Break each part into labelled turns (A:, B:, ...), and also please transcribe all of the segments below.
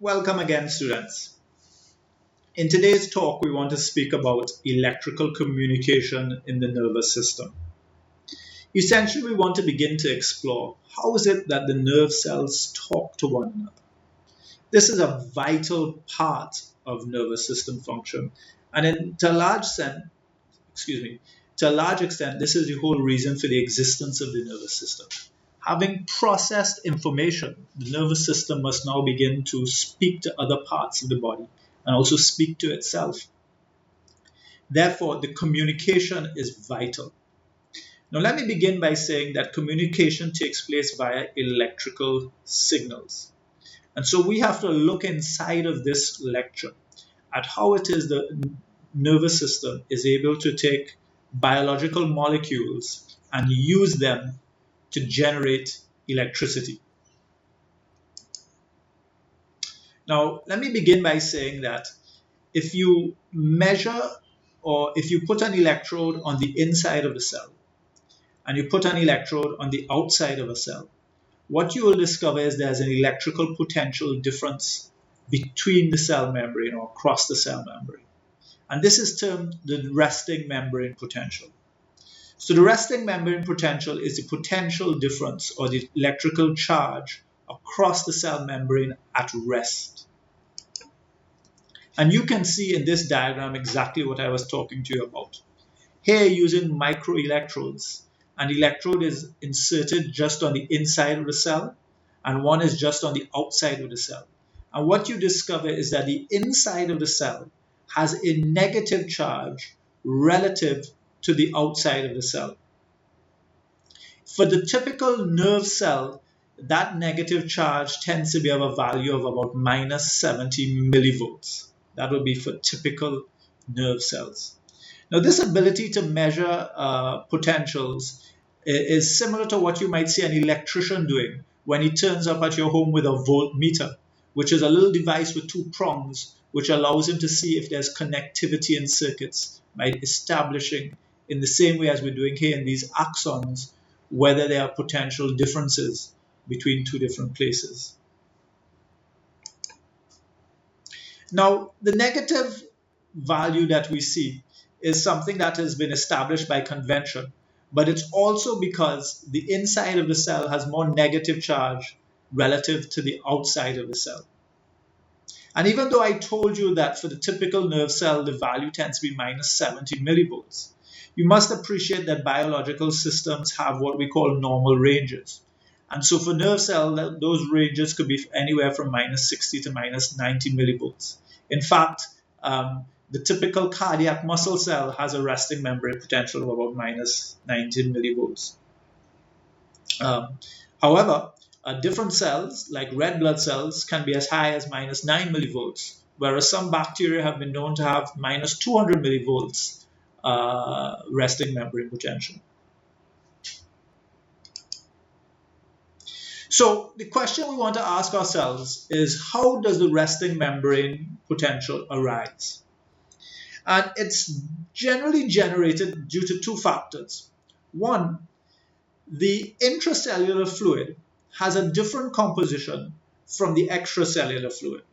A: Welcome again, students. In today's talk, we want to speak about electrical communication in the nervous system. Essentially, we want to begin to explore how is it that the nerve cells talk to one another. This is a vital part of nervous system function, and to a large extent, this is the whole reason for the existence of the nervous system. Having processed information, the nervous system must now begin to speak to other parts of the body and also speak to itself. Therefore, the communication is vital. Now, let me begin by saying that communication takes place via electrical signals. And so we have to look inside of this lecture at how it is the nervous system is able to take biological molecules and use them to generate electricity. Now, let me begin by saying that if you measure or if you put an electrode on the inside of the cell and you put an electrode on the outside of a cell, what you will discover is there's an electrical potential difference between the cell membrane or across the cell membrane. And this is termed the resting membrane potential. So the resting membrane potential is the potential difference or the electrical charge across the cell membrane at rest. And you can see in this diagram exactly what I was talking to you about. Here using microelectrodes, an electrode is inserted just on the inside of the cell and one is just on the outside of the cell. And what you discover is that the inside of the cell has a negative charge relative to the outside of the cell. For the typical nerve cell, that negative charge tends to be of a value of about minus 70 millivolts. That would be for typical nerve cells. Now, this ability to measure potentials is similar to what you might see an electrician doing when he turns up at your home with a voltmeter, which is a little device with two prongs, which allows him to see if there's connectivity in circuits by establishing, in the same way as we're doing here in these axons, whether there are potential differences between two different places. Now, the negative value that we see is something that has been established by convention, but it's also because the inside of the cell has more negative charge relative to the outside of the cell. And even though I told you that for the typical nerve cell, the value tends to be minus 70 millivolts, you must appreciate that biological systems have what we call normal ranges. And so for nerve cell, those ranges could be anywhere from minus 60 to minus 90 millivolts. In fact, the typical cardiac muscle cell has a resting membrane potential of about minus 90 millivolts. However, different cells, like red blood cells, can be as high as minus 9 millivolts, whereas some bacteria have been known to have minus 200 millivolts resting membrane potential. So the question we want to ask ourselves is, how does the resting membrane potential arise? And it's generally generated due to two factors. One, the intracellular fluid has a different composition from the extracellular fluid.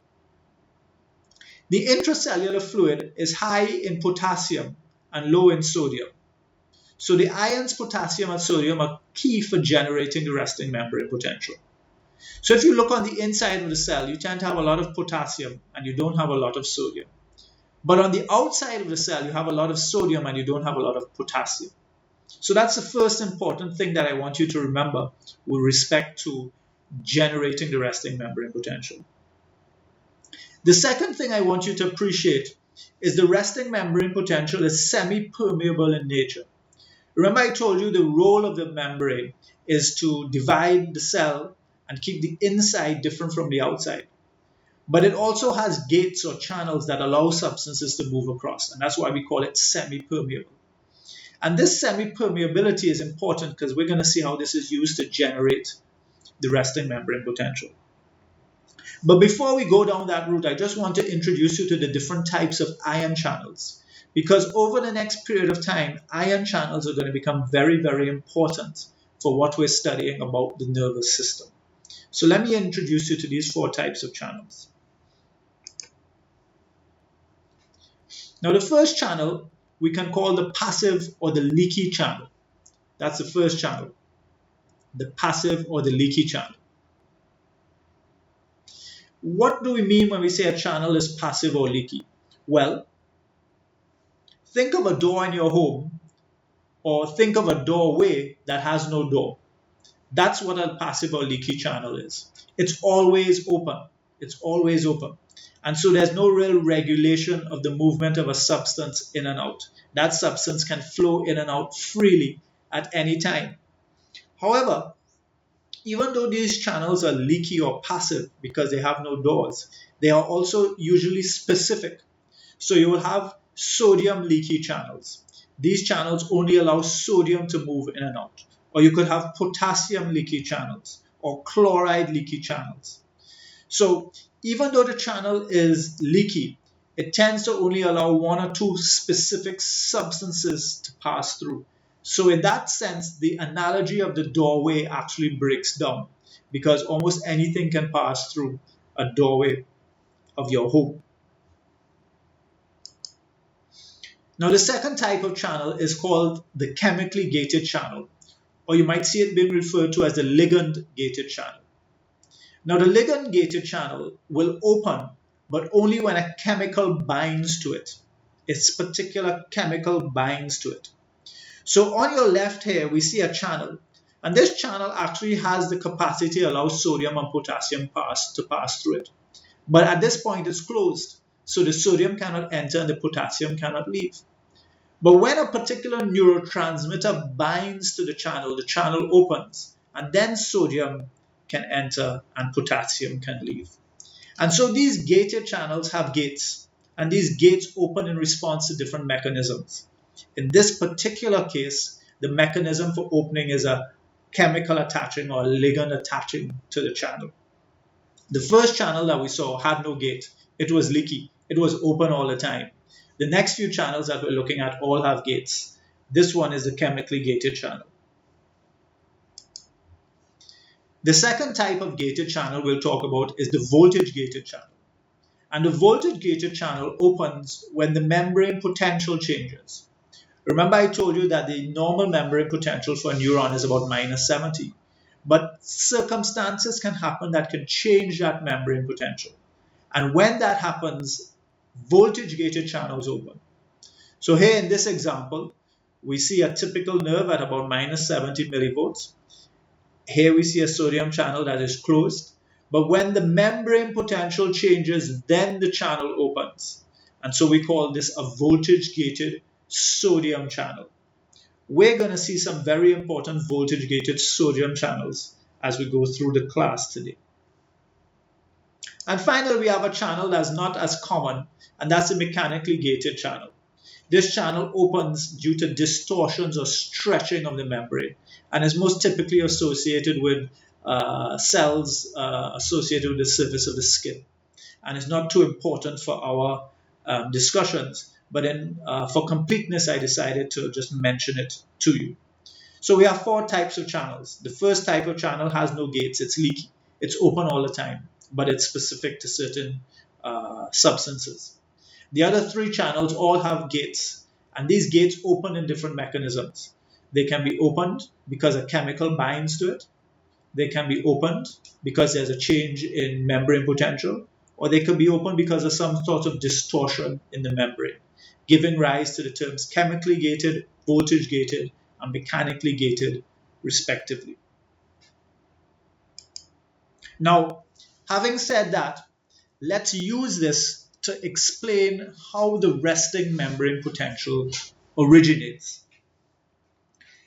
A: The intracellular fluid is high in potassium and low in sodium. So the ions potassium and sodium are key for generating the resting membrane potential. So if you look on the inside of the cell, you tend to have a lot of potassium and you don't have a lot of sodium. But on the outside of the cell, you have a lot of sodium and you don't have a lot of potassium. So that's the first important thing that I want you to remember with respect to generating the resting membrane potential. The second thing I want you to appreciate is the resting membrane potential is semi-permeable in nature. Remember I told you the role of the membrane is to divide the cell and keep the inside different from the outside. But it also has gates or channels that allow substances to move across, and that's why we call it semi-permeable. And this semi-permeability is important because we're going to see how this is used to generate the resting membrane potential. But before we go down that route, I just want to introduce you to the different types of ion channels, because over the next period of time, ion channels are going to become very, very important for what we're studying about the nervous system. So let me introduce you to these four types of channels. Now the first channel we can call the passive or the leaky channel. That's the first channel, the passive or the leaky channel. What do we mean when we say a channel is passive or leaky? Well, think of a door in your home, or think of a doorway that has no door. That's what a passive or leaky channel is. It's always open. It's always open. And so there's no real regulation of the movement of a substance in and out. That substance can flow in and out freely at any time. However, even though these channels are leaky or passive because they have no doors, they are also usually specific. So you will have sodium leaky channels. These channels only allow sodium to move in and out. Or you could have potassium leaky channels or chloride leaky channels. So even though the channel is leaky, it tends to only allow one or two specific substances to pass through. So in that sense, the analogy of the doorway actually breaks down because almost anything can pass through a doorway of your home. Now the second type of channel is called the chemically gated channel, or you might see it being referred to as the ligand gated channel. Now the ligand gated channel will open, but only when a chemical binds to it. Its particular chemical binds to it. So on your left here, we see a channel, and this channel actually has the capacity to allow sodium and potassium to pass through it. But at this point, it's closed, so the sodium cannot enter and the potassium cannot leave. But when a particular neurotransmitter binds to the channel opens, and then sodium can enter and potassium can leave. And so these gated channels have gates, and these gates open in response to different mechanisms. In this particular case, the mechanism for opening is a chemical attaching or a ligand attaching to the channel. The first channel that we saw had no gate. It was leaky. It was open all the time. The next few channels that we're looking at all have gates. This one is the chemically gated channel. The second type of gated channel we'll talk about is the voltage gated channel. And the voltage gated channel opens when the membrane potential changes. Remember I told you that the normal membrane potential for a neuron is about -70. But circumstances can happen that can change that membrane potential. And when that happens, voltage-gated channels open. So here in this example, we see a typical nerve at about -70 millivolts. Here we see a sodium channel that is closed. But when the membrane potential changes, then the channel opens. And so we call this a voltage-gated sodium channel. We're going to see some very important voltage-gated sodium channels as we go through the class today. And finally, we have a channel that's not as common, and that's a mechanically gated channel. This channel opens due to distortions or stretching of the membrane, and is most typically associated with cells associated with the surface of the skin. And it's not too important for our discussions, but for completeness, I decided to just mention it to you. So we have 4 types of channels. The first type of channel has no gates. It's leaky. It's open all the time, but it's specific to certain substances. The other 3 channels all have gates, and these gates open in different mechanisms. They can be opened because a chemical binds to it. They can be opened because there's a change in membrane potential, or they can be opened because of some sort of distortion in the membrane, giving rise to the terms chemically gated, voltage gated, and mechanically gated, respectively. Now, having said that, let's use this to explain how the resting membrane potential originates.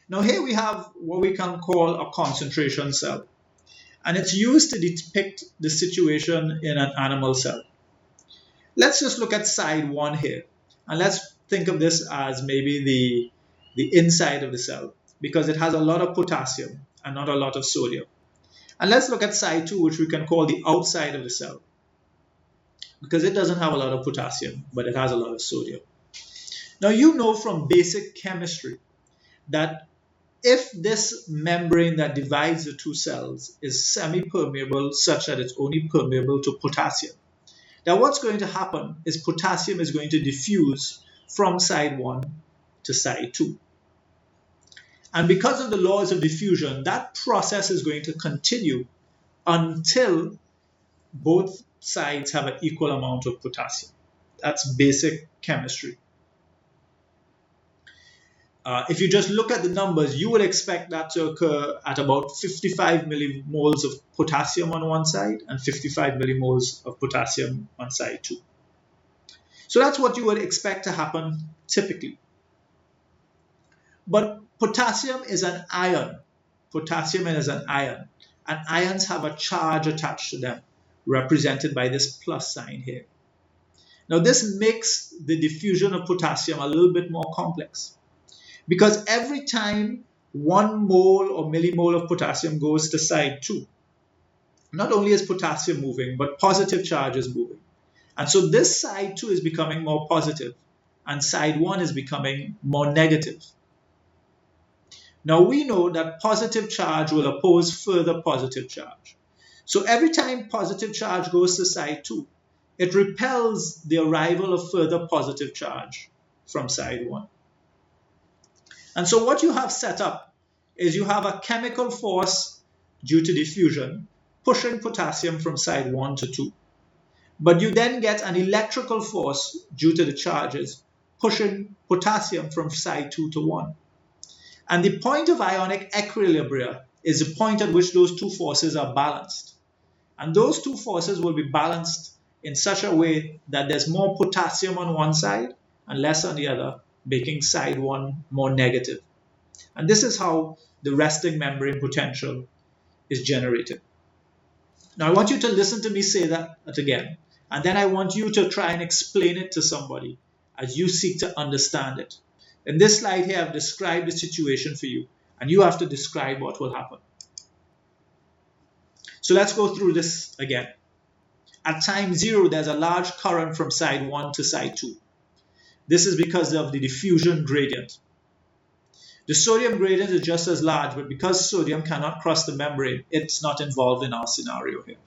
A: Now here we have what we can call a concentration cell, and it's used to depict the situation in an animal cell. Let's just look at side 1 here, and let's think of this as maybe the inside of the cell, because it has a lot of potassium and not a lot of sodium. And let's look at side 2, which we can call the outside of the cell, because it doesn't have a lot of potassium, but it has a lot of sodium. Now you know from basic chemistry that if this membrane that divides the 2 cells is semi-permeable such that it's only permeable to potassium, Now what's going to happen is potassium is going to diffuse from side 1 to side 2. And because of the laws of diffusion, that process is going to continue until both sides have an equal amount of potassium. That's basic chemistry. If you just look at the numbers, you would expect that to occur at about 55 millimoles of potassium on one side and 55 millimoles of potassium on side 2. So that's what you would expect to happen typically. But potassium is an ion. Potassium is an ion. And ions have a charge attached to them, represented by this plus sign here. Now this makes the diffusion of potassium a little bit more complex, because every time 1 mole or millimole of potassium goes to side 2, not only is potassium moving, but positive charge is moving. And so this side 2 is becoming more positive, and side 1 is becoming more negative. Now we know that positive charge will oppose further positive charge. So every time positive charge goes to side 2, it repels the arrival of further positive charge from side 1. And so what you have set up is you have a chemical force due to diffusion pushing potassium from side 1 to 2. But you then get an electrical force due to the charges pushing potassium from side 2 to 1. And the point of ionic equilibria is the point at which those two forces are balanced. And those two forces will be balanced in such a way that there's more potassium on one side and less on the other, making side 1 more negative. And this is how the resting membrane potential is generated. Now I want you to listen to me say that again, and then I want you to try and explain it to somebody as you seek to understand it. In this slide here, I've described the situation for you, and you have to describe what will happen. So let's go through this again. At time 0, there's a large current from side 1 to side 2. This is because of the diffusion gradient. The sodium gradient is just as large, but because sodium cannot cross the membrane, it's not involved in our scenario here.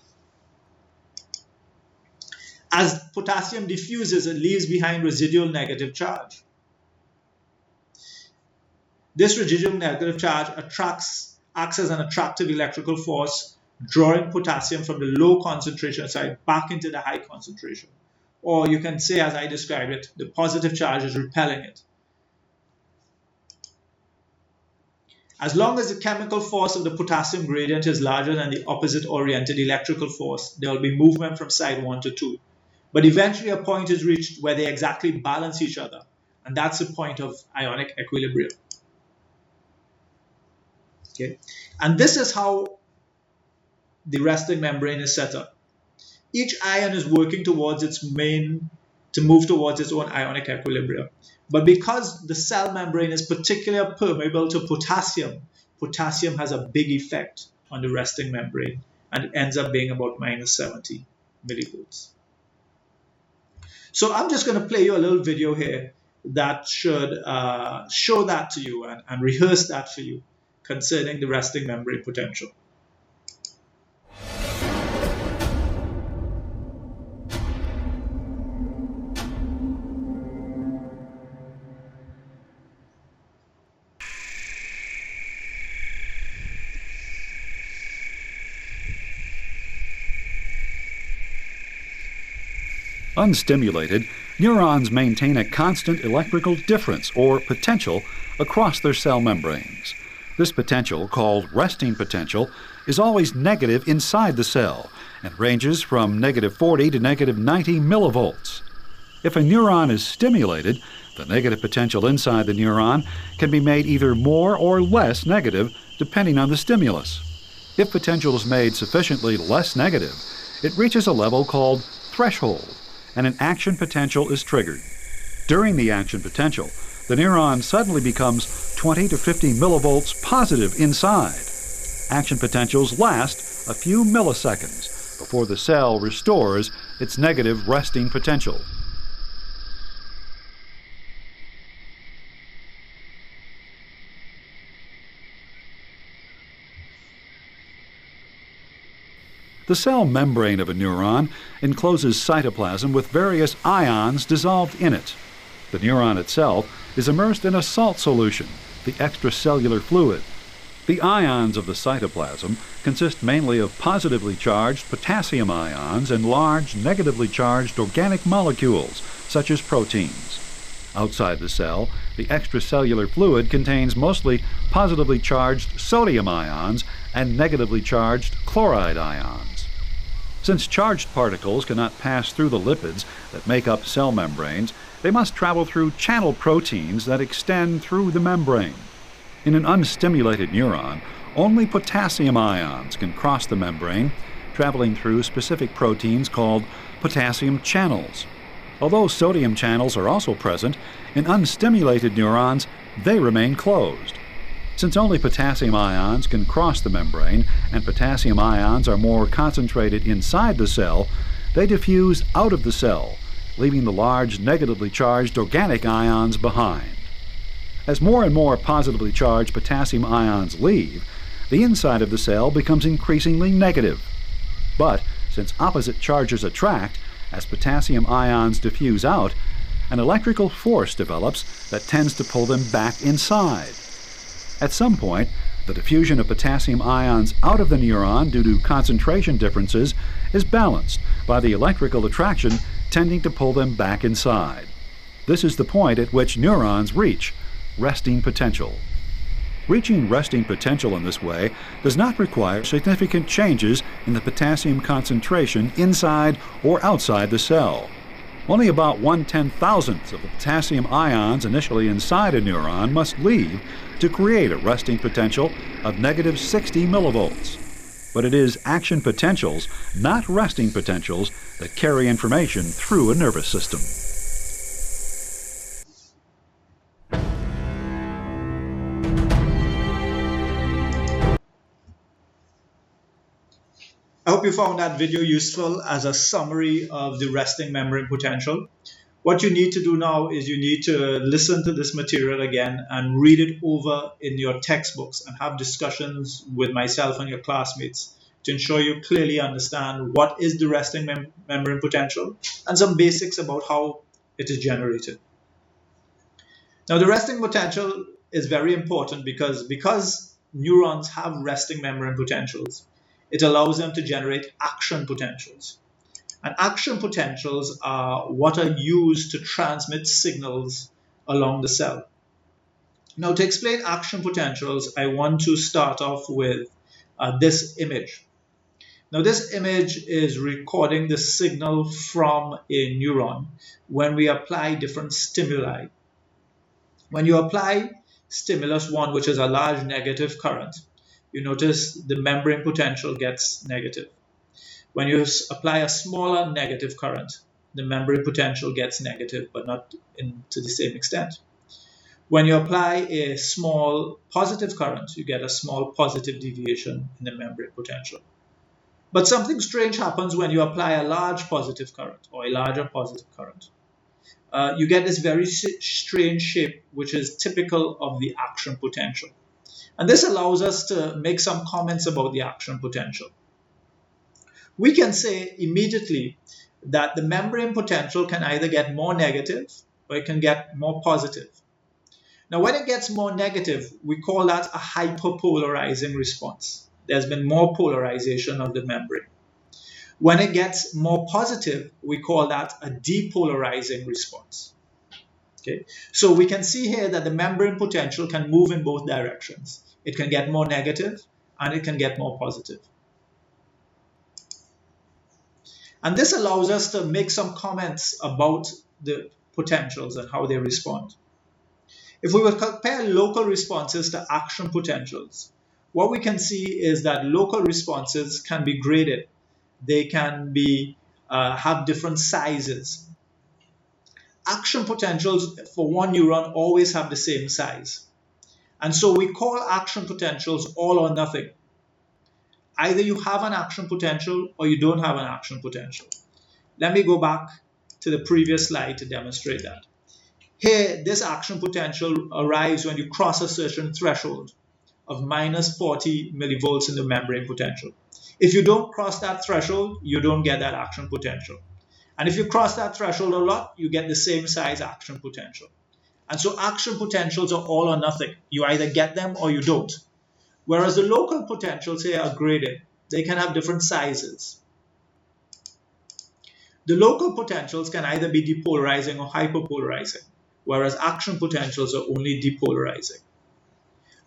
A: As potassium diffuses, it leaves behind residual negative charge. This residual negative charge acts as an attractive electrical force, drawing potassium from the low concentration side back into the high concentration. Or you can say, as I described it, the positive charge is repelling it. As long as the chemical force of the potassium gradient is larger than the opposite-oriented electrical force, there will be movement from side 1 to 2. But eventually a point is reached where they exactly balance each other, and that's the point of ionic equilibrium. Okay? And this is how the resting membrane is set up. Each ion is working towards to move towards its own ionic equilibrium. But because the cell membrane is particularly permeable to potassium, potassium has a big effect on the resting membrane, and it ends up being about -70 millivolts. So I'm just going to play you a little video here that should show that to you and rehearse that for you concerning the resting membrane potential.
B: Unstimulated, neurons maintain a constant electrical difference or potential across their cell membranes. This potential, called resting potential, is always negative inside the cell and ranges from -40 to -90 millivolts. If a neuron is stimulated, the negative potential inside the neuron can be made either more or less negative depending on the stimulus. If potential is made sufficiently less negative, it reaches a level called threshold, and an action potential is triggered. During the action potential, the neuron suddenly becomes 20 to 50 millivolts positive inside. Action potentials last a few milliseconds before the cell restores its negative resting potential. The The cell membrane of a neuron encloses cytoplasm with various ions dissolved in it. The neuron itself is immersed in a salt solution, the extracellular fluid. The ions of the cytoplasm consist mainly of positively charged potassium ions and large negatively charged organic molecules, such as proteins. Outside the cell, the extracellular fluid contains mostly positively charged sodium ions and negatively charged chloride ions. Since charged particles cannot pass through the lipids that make up cell membranes, they must travel through channel proteins that extend through the membrane. In an unstimulated neuron, only potassium ions can cross the membrane, traveling through specific proteins called potassium channels. Although sodium channels are also present, in unstimulated neurons, they remain closed. Since only potassium ions can cross the membrane, and potassium ions are more concentrated inside the cell, they diffuse out of the cell, leaving the large negatively charged organic ions behind. As more and more positively charged potassium ions leave, the inside of the cell becomes increasingly negative. But since opposite charges attract, as potassium ions diffuse out, an electrical force develops that tends to pull them back inside. At some point, the diffusion of potassium ions out of the neuron due to concentration differences is balanced by the electrical attraction tending to pull them back inside. This is the point at which neurons reach resting potential. Reaching resting potential in this way does not require significant changes in the potassium concentration inside or outside the cell. Only about 1/10,000th of the potassium ions initially inside a neuron must leave to create a resting potential of negative 60 millivolts. But it is action potentials, not resting potentials, that carry information through a nervous system.
A: I hope you found that video useful as a summary of the resting membrane potential. What you need to do now is you need to listen to this material again and read it over in your textbooks and have discussions with myself and your classmates to ensure you clearly understand what is the resting membrane potential and some basics about how it is generated. Now, the resting potential is very important because neurons have resting membrane potentials. It allows them to generate action potentials. And action potentials are what are used to transmit signals along the cell. Now, to explain action potentials, I want to start off with this image. Now, this image is recording the signal from a neuron when we apply different stimuli. When you apply stimulus 1, which is a large negative current, you notice the membrane potential gets negative. When you apply a smaller negative current, the membrane potential gets negative, but not to the same extent. When you apply a small positive current, you get a small positive deviation in the membrane potential. But something strange happens when you apply a large positive current or a larger positive current. You get this very strange shape, which is typical of the action potential. And this allows us to make some comments about the action potential. We can say immediately that the membrane potential can either get more negative or it can get more positive. Now, when it gets more negative, we call that a hyperpolarizing response. There's been more polarization of the membrane. When it gets more positive, we call that a depolarizing response. Okay? So we can see here that the membrane potential can move in both directions. It can get more negative and it can get more positive. And this allows us to make some comments about the potentials and how they respond. If we would compare local responses to action potentials, what we can see is that local responses can be graded. They can be have different sizes. Action potentials for one neuron always have the same size. And so we call action potentials all or nothing. Either you have an action potential or you don't have an action potential. Let me go back to the previous slide to demonstrate that. Here, this action potential arrives when you cross a certain threshold of minus 40 millivolts in the membrane potential. If you don't cross that threshold, you don't get that action potential. And if you cross that threshold a lot, you get the same size action potential. And so action potentials are all or nothing. You either get them or you don't. Whereas the local potentials here are graded. They can have different sizes. The local potentials can either be depolarizing or hyperpolarizing, whereas action potentials are only depolarizing.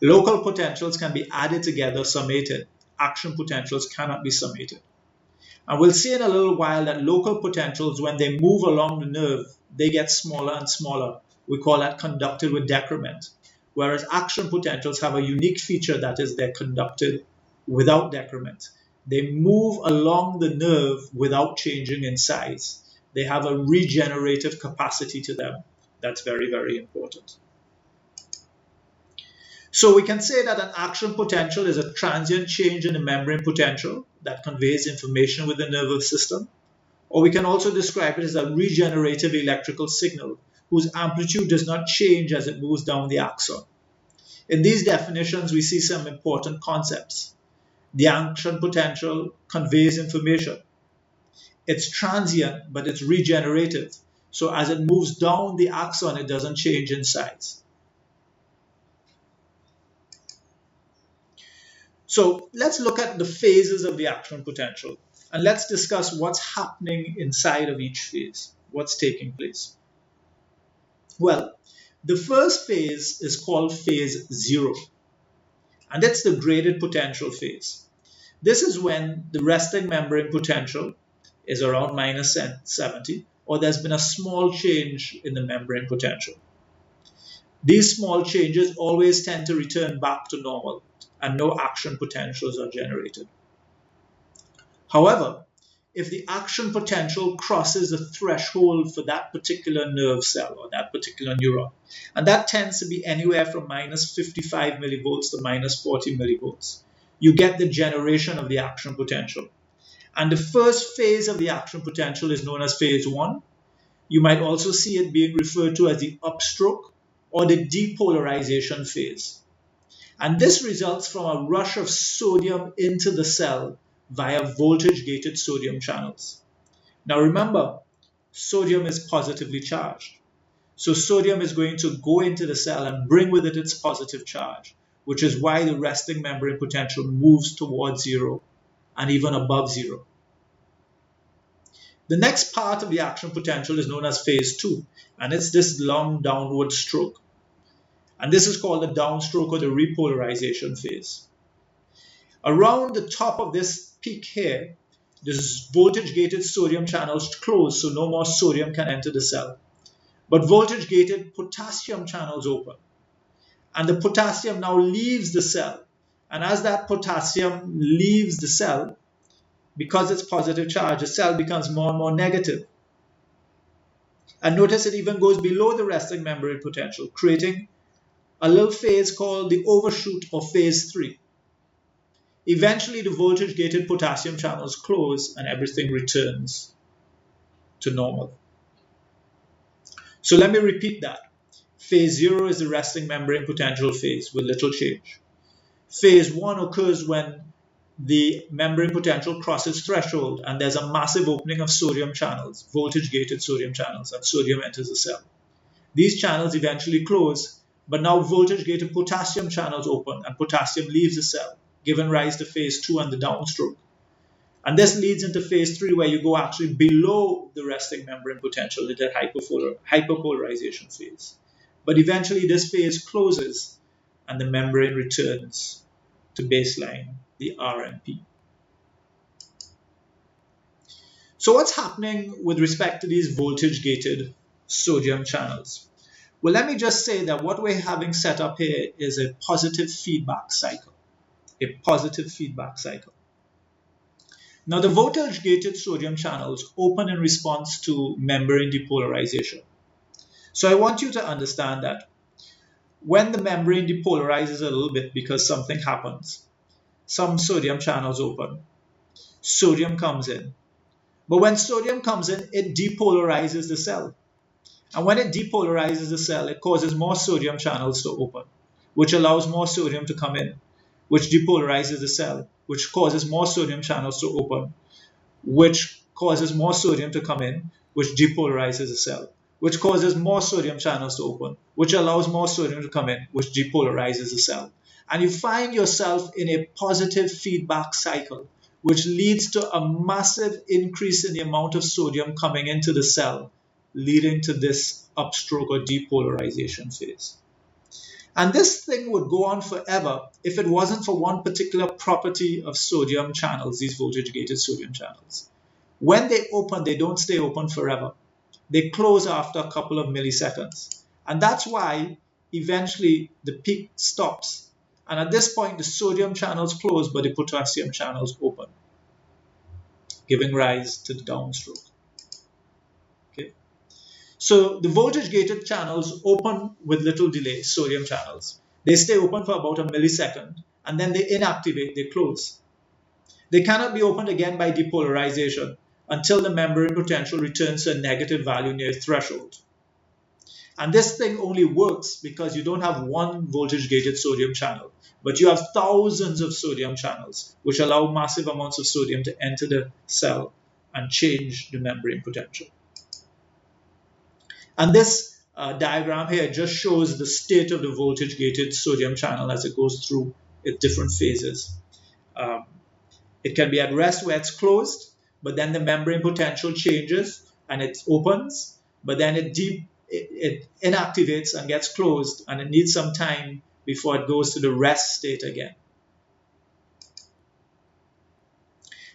A: Local potentials can be added together, summated. Action potentials cannot be summated. And we'll see in a little while that local potentials, when they move along the nerve, they get smaller and smaller. We call that conducted with decrement. Whereas action potentials have a unique feature, that is, they're conducted without decrement. They move along the nerve without changing in size. They have a regenerative capacity to them. That's very, very important. So we can say that an action potential is a transient change in the membrane potential that conveys information with the nervous system. Or we can also describe it as a regenerative electrical signal whose amplitude does not change as it moves down the axon. In these definitions, we see some important concepts. The action potential conveys information. It's transient, but it's regenerative. So as it moves down the axon, it doesn't change in size. So let's look at the phases of the action potential. And let's discuss what's happening inside of each phase, what's taking place. Well, the first phase is called phase 0. And it's the graded potential phase. This is when the resting membrane potential is around minus 70, or there's been a small change in the membrane potential. These small changes always tend to return back to normal, and no action potentials are generated. However, if the action potential crosses the threshold for that particular nerve cell or that particular neuron, and that tends to be anywhere from minus 55 millivolts to minus 40 millivolts, you get the generation of the action potential. And the first phase of the action potential is known as phase 1. You might also see it being referred to as the upstroke or the depolarization phase. And this results from a rush of sodium into the cell via voltage-gated sodium channels. Now remember, sodium is positively charged. So sodium is going to go into the cell and bring with it its positive charge, which is why the resting membrane potential moves towards 0 and even above 0. The next part of the action potential is known as phase 2, and it's this long downward stroke. And this is called the downstroke or the repolarization phase. Around the top of this peak here, this voltage-gated sodium channels close, so no more sodium can enter the cell. But voltage-gated potassium channels open. And the potassium now leaves the cell. And as that potassium leaves the cell, because it's positive charge, the cell becomes more and more negative. And notice it even goes below the resting membrane potential, creating a little phase called the overshoot or phase 3. Eventually, the voltage-gated potassium channels close and everything returns to normal. So let me repeat that. Phase 0 is the resting membrane potential phase with little change. Phase 1 occurs when the membrane potential crosses threshold and there's a massive opening of sodium channels, voltage-gated sodium channels, and sodium enters the cell. These channels eventually close, but now voltage-gated potassium channels open and potassium leaves the cell, giving rise to phase 2 and the downstroke. And this leads into phase 3, where you go actually below the resting membrane potential in the hyperpolarization phase. But eventually this phase closes and the membrane returns to baseline, the RMP. So what's happening with respect to these voltage-gated sodium channels? Well, let me just say that what we're having set up here is a positive feedback cycle. A positive feedback cycle. Now, the voltage-gated sodium channels open in response to membrane depolarization. So I want you to understand that when the membrane depolarizes a little bit because something happens, some sodium channels open, sodium comes in. But when sodium comes in, it depolarizes the cell. And when it depolarizes the cell, it causes more sodium channels to open, which allows more sodium to come in, which depolarizes the cell, which causes more sodium channels to open, which causes more sodium to come in, which depolarizes the cell, which causes more sodium channels to open, which allows more sodium to come in, which depolarizes the cell. And you find yourself in a positive feedback cycle, which leads to a massive increase in the amount of sodium coming into the cell, leading to this upstroke or depolarization phase. And this thing would go on forever if it wasn't for one particular property of sodium channels, these voltage-gated sodium channels. When they open, they don't stay open forever. They close after a couple of milliseconds. And that's why eventually the peak stops. And at this point, the sodium channels close, but the potassium channels open, giving rise to the downstroke. Okay. So the voltage-gated channels open with little delay, sodium channels. They stay open for about a millisecond, and then they inactivate, they close. They cannot be opened again by depolarization until the membrane potential returns to a negative value near threshold. And this thing only works because you don't have one voltage-gated sodium channel, but you have thousands of sodium channels, which allow massive amounts of sodium to enter the cell and change the membrane potential. And this diagram here just shows the state of the voltage-gated sodium channel as it goes through its different phases. It can be at rest where it's closed, but then the membrane potential changes and it opens, but then it inactivates and gets closed, and it needs some time before it goes to the rest state again.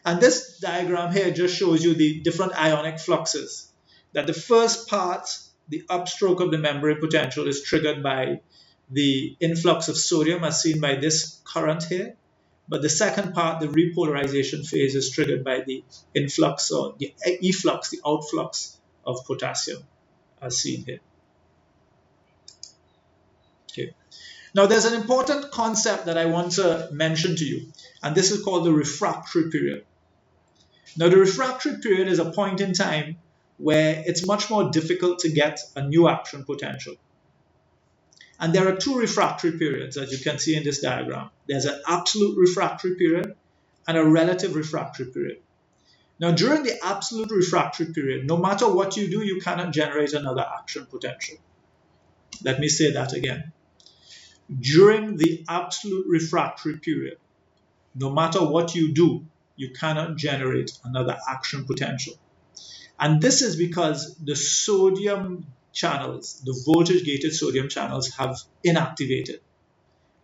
A: And this diagram here just shows you the different ionic fluxes. That the first part, the upstroke of the membrane potential, is triggered by the influx of sodium as seen by this current here. But the second part, the repolarization phase, is triggered by the influx or the efflux, the outflux of potassium, as seen here. Okay. Now there's an important concept that I want to mention to you, and this is called the refractory period. Now the refractory period is a point in time where it's much more difficult to get a new action potential. And there are two refractory periods, as you can see in this diagram. There's an absolute refractory period and a relative refractory period. Now, during the absolute refractory period, no matter what you do, you cannot generate another action potential. Let me say that again. During the absolute refractory period, no matter what you do, you cannot generate another action potential. And this is because the sodium channels, the voltage-gated sodium channels, have inactivated.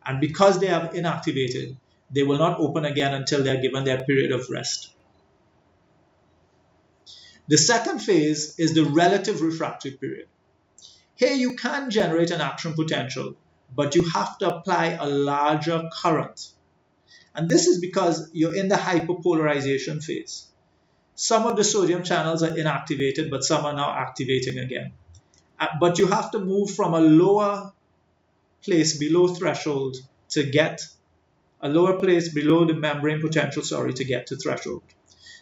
A: And because they have inactivated, they will not open again until they are given their period of rest. The second phase is the relative refractory period. Here you can generate an action potential, but you have to apply a larger current. And this is because you're in the hyperpolarization phase. Some of the sodium channels are inactivated, but some are now activating again. But you have to move from a lower place below threshold to get a lower place below the membrane potential, to get to threshold.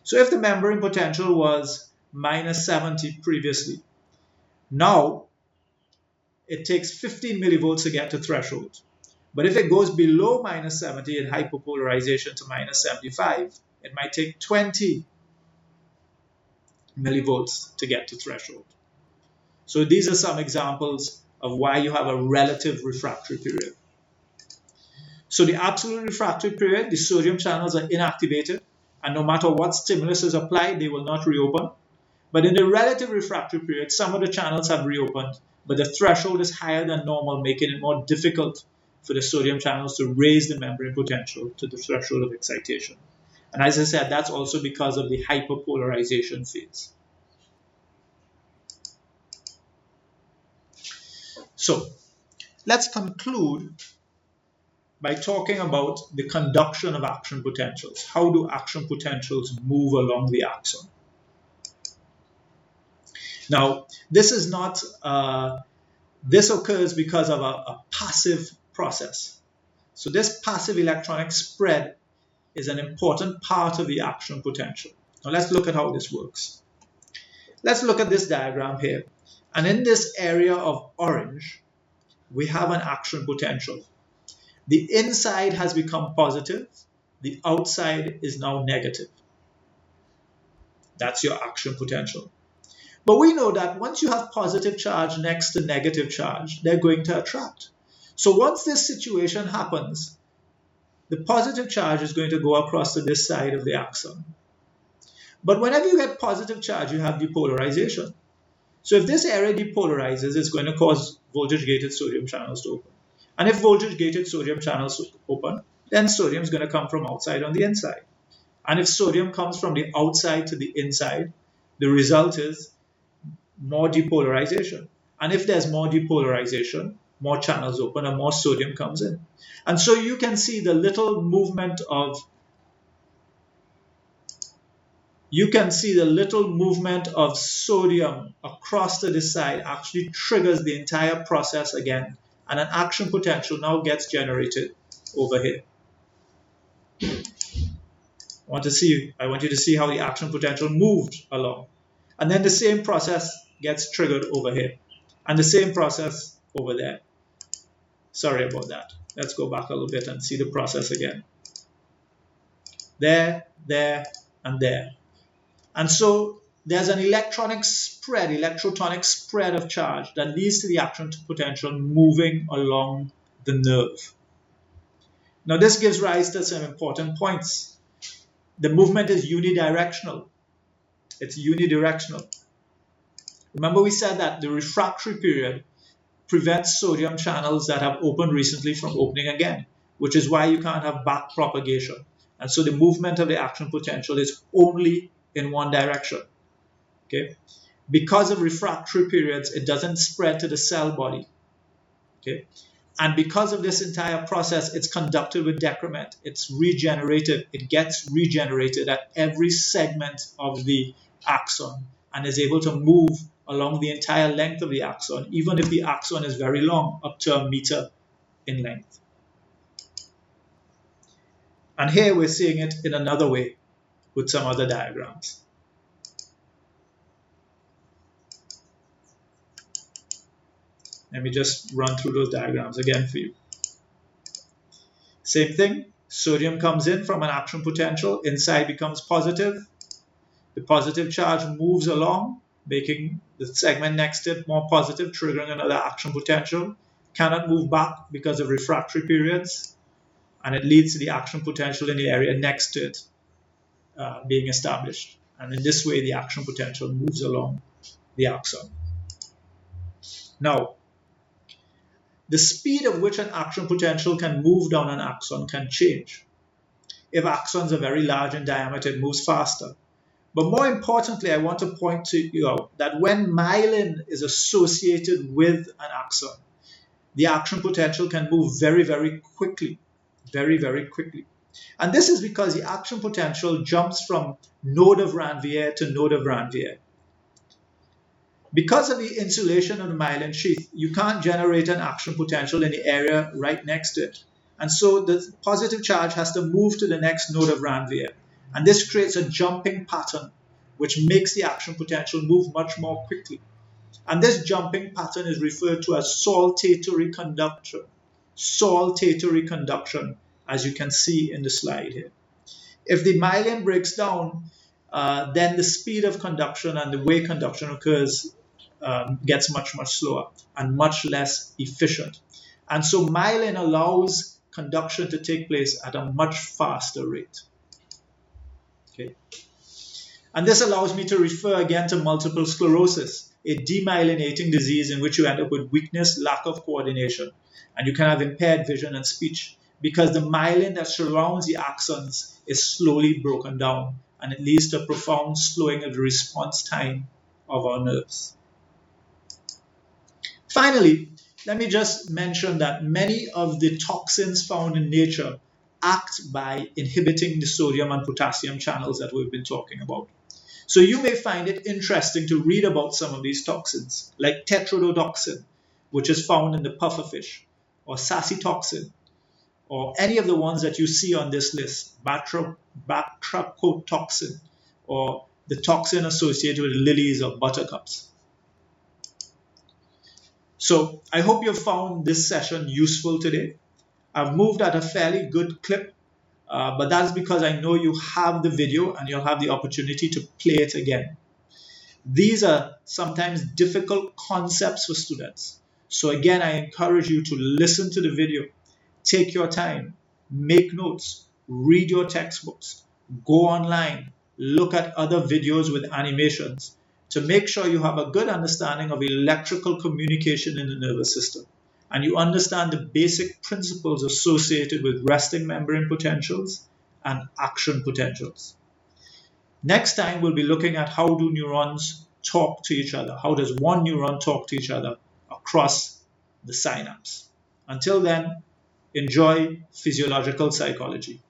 A: So if the membrane potential was minus 70 previously, now it takes 15 millivolts to get to threshold. But if it goes below minus 70 in hyperpolarization to minus 75, it might take 20 millivolts to get to threshold. So these are some examples of why you have a relative refractory period. So the absolute refractory period, the sodium channels are inactivated, and no matter what stimulus is applied, they will not reopen. But in the relative refractory period, some of the channels have reopened, but the threshold is higher than normal, making it more difficult for the sodium channels to raise the membrane potential to the threshold of excitation. And as I said, that's also because of the hyperpolarization phase. So let's conclude by talking about the conduction of action potentials. How do action potentials move along the axon? Now, this is not, this occurs because of a passive process. So this passive electronic spread is an important part of the action potential. Now let's look at how this works. Let's look at this diagram here. And in this area of orange, we have an action potential. The inside has become positive the outside is now negative. That's your action potential. But we know that once you have positive charge next to negative charge, they're going to attract. So once this situation happens, the positive charge is going to go across to this side of the axon. But whenever you get positive charge, you have depolarization. So if this area depolarizes, it's going to cause voltage-gated sodium channels to open. And if voltage-gated sodium channels open, then sodium is going to come from outside on the inside. And if sodium comes from the outside to the inside, the result is more depolarization. And if there's more depolarization, more channels open and more sodium comes in. And so you can see the little movement of sodium across to this side actually triggers the entire process again, and an action potential now gets generated over here. I want you to see how the action potential moved along. And then the same process gets triggered over here. And the same process over there. Sorry about that. Let's go back a little bit and see the process again. There, and there. And so there's an electrotonic spread of charge that leads to the action potential moving along the nerve. Now this gives rise to some important points. The movement is unidirectional. It's unidirectional. Remember we said that the refractory period prevents sodium channels that have opened recently from opening again, which is why you can't have back propagation. And so the movement of the action potential is only in one direction. Okay? Because of refractory periods, it doesn't spread to the cell body. Okay? And because of this entire process, it's conducted with decrement. It's regenerated. It gets regenerated at every segment of the axon and is able to move along the entire length of the axon, even if the axon is very long, up to 1 meter in length. And here we're seeing it in another way with some other diagrams. Let me just run through those diagrams again for you. Same thing, sodium comes in from an action potential, inside becomes positive. The positive charge moves along, making the segment next to it more positive, triggering another action potential. Cannot move back because of refractory periods, and it leads to the action potential in the area next to it being established. And in this way, the action potential moves along the axon. Now, the speed at which an action potential can move down an axon can change. If axons are very large in diameter, it moves faster. But more importantly, I want to point to you out that when myelin is associated with an axon, the action potential can move very, very quickly. Very, very quickly. And this is because the action potential jumps from node of Ranvier to node of Ranvier. Because of the insulation of the myelin sheath, you can't generate an action potential in the area right next to it. And so the positive charge has to move to the next node of Ranvier. And this creates a jumping pattern, which makes the action potential move much more quickly. And this jumping pattern is referred to as saltatory conduction. Saltatory conduction, as you can see in the slide here. If the myelin breaks down, then the speed of conduction and the way conduction occurs gets much, much slower and much less efficient. And so myelin allows conduction to take place at a much faster rate. Okay. And this allows me to refer again to multiple sclerosis, a demyelinating disease in which you end up with weakness, lack of coordination, and you can have impaired vision and speech because the myelin that surrounds the axons is slowly broken down, and it leads to a profound slowing of the response time of our nerves. Finally, let me just mention that many of the toxins found in nature act by inhibiting the sodium and potassium channels that we've been talking about. So you may find it interesting to read about some of these toxins, like tetrodotoxin, which is found in the pufferfish, or saxitoxin, or any of the ones that you see on this list, batrachotoxin, or the toxin associated with lilies or buttercups. So I hope you found this session useful today. I've moved at a fairly good clip, But that is because I know you have the video and you'll have the opportunity to play it again. These are sometimes difficult concepts for students. So again, I encourage you to listen to the video, take your time, make notes, read your textbooks, go online, look at other videos with animations to make sure you have a good understanding of electrical communication in the nervous system and you understand the basic principles associated with resting membrane potentials and action potentials. Next time, we'll be looking at how do neurons talk to each other. How does one neuron talk to each other across the synapse? Until then, enjoy physiological psychology.